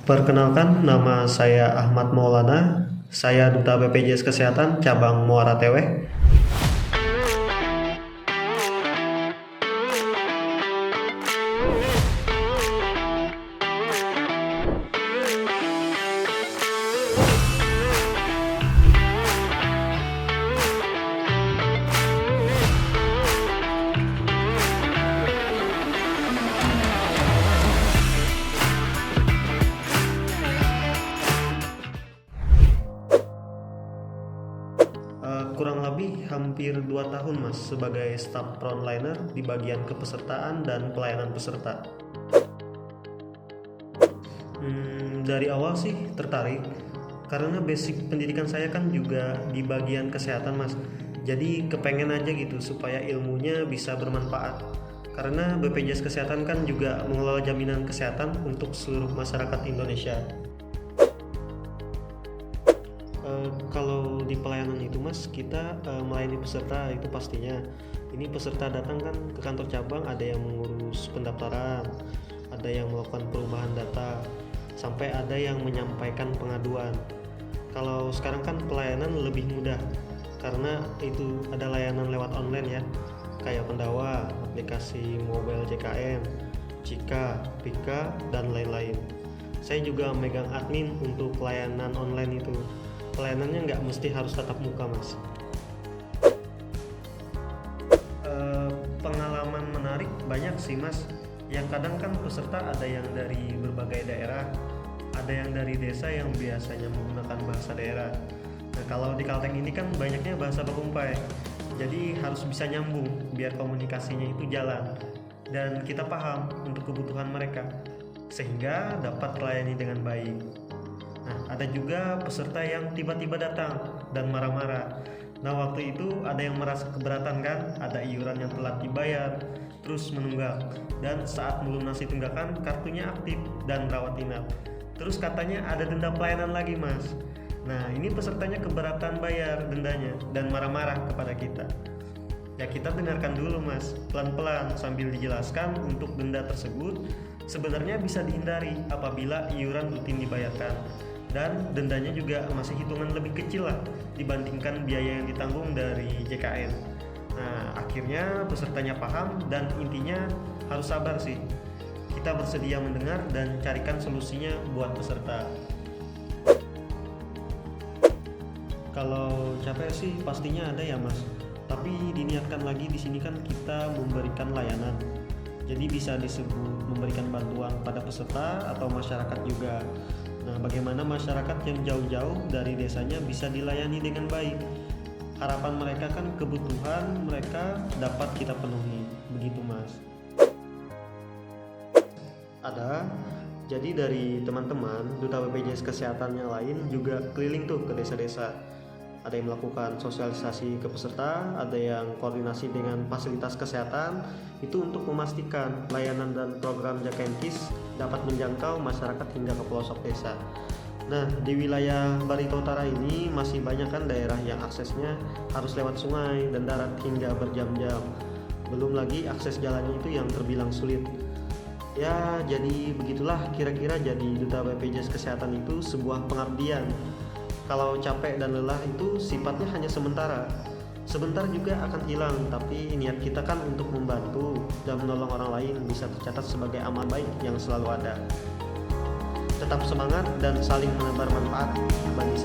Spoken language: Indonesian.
Perkenalkan, nama saya Ahmad Maulana. Saya Duta BPJS Kesehatan Cabang Muara Teweh. Kurang lebih hampir 2 tahun Mas sebagai staf frontliner di bagian kepesertaan dan pelayanan peserta. Dari awal sih tertarik karena basic pendidikan saya kan juga di bagian kesehatan Mas. Jadi kepengen aja gitu supaya ilmunya bisa bermanfaat. Karena BPJS Kesehatan kan juga mengelola jaminan kesehatan untuk seluruh masyarakat Indonesia. Kalau di pelayanan itu Mas, kita melayani peserta itu pastinya. Ini peserta datang kan ke kantor cabang, ada yang mengurus pendaftaran, ada yang melakukan perubahan data, sampai ada yang menyampaikan pengaduan. Kalau sekarang kan pelayanan lebih mudah karena itu ada layanan lewat online ya, kayak Pendawa, aplikasi mobile JKN, Cika, Pika, dan lain-lain. Saya juga megang admin untuk layanan online itu. Pelayanannya nggak mesti harus tatap muka Mas. Pengalaman menarik banyak sih Mas. Yang kadang kan peserta ada yang dari berbagai daerah, ada yang dari desa yang biasanya menggunakan bahasa daerah. Nah kalau di Kalteng ini kan banyaknya bahasa Bakumpai, jadi harus bisa nyambung biar komunikasinya itu jalan dan kita paham untuk kebutuhan mereka sehingga dapat melayani dengan baik. Nah, ada juga peserta yang tiba-tiba datang dan marah-marah. Nah, waktu itu ada yang merasa keberatan kan, ada iuran yang telat dibayar, terus menunggak. Dan saat melunasi tunggakan, kartunya aktif dan rawat inap. Terus katanya ada denda pelayanan lagi, Mas. Nah, ini pesertanya keberatan bayar dendanya dan marah-marah kepada kita. Ya kita dengarkan dulu Mas, pelan-pelan sambil dijelaskan untuk denda tersebut sebenarnya bisa dihindari apabila iuran rutin dibayarkan. Dan dendanya juga masih hitungan lebih kecil lah dibandingkan biaya yang ditanggung dari JKN. Nah akhirnya pesertanya paham dan intinya harus sabar sih. Kita bersedia mendengar dan carikan solusinya buat peserta. Kalau capek sih pastinya ada ya Mas. Tapi diniatkan lagi di sini kan kita memberikan layanan. Jadi bisa disebut memberikan bantuan pada peserta atau masyarakat juga. Nah, bagaimana masyarakat yang jauh-jauh dari desanya bisa dilayani dengan baik? Harapan mereka kan kebutuhan mereka dapat kita penuhi, begitu Mas. Ada, jadi dari teman-teman Duta BPJS Kesehatan yang lain juga keliling tuh ke desa-desa. Ada yang melakukan sosialisasi ke peserta, ada yang koordinasi dengan fasilitas kesehatan, itu untuk memastikan layanan dan program Jakempis dapat menjangkau masyarakat hingga ke pelosok desa. Nah, di wilayah Barito Utara ini masih banyak kan daerah yang aksesnya harus lewat sungai dan darat hingga berjam-jam. Belum lagi akses jalannya itu yang terbilang sulit. Ya, jadi begitulah kira-kira jadi Duta BPJS Kesehatan itu sebuah pengabdian. Kalau capek dan lelah itu sifatnya hanya sementara. Sebentar juga akan hilang, tapi niat kita kan untuk membantu dan menolong orang lain bisa tercatat sebagai amal baik yang selalu ada. Tetap semangat dan saling menebar manfaat bagi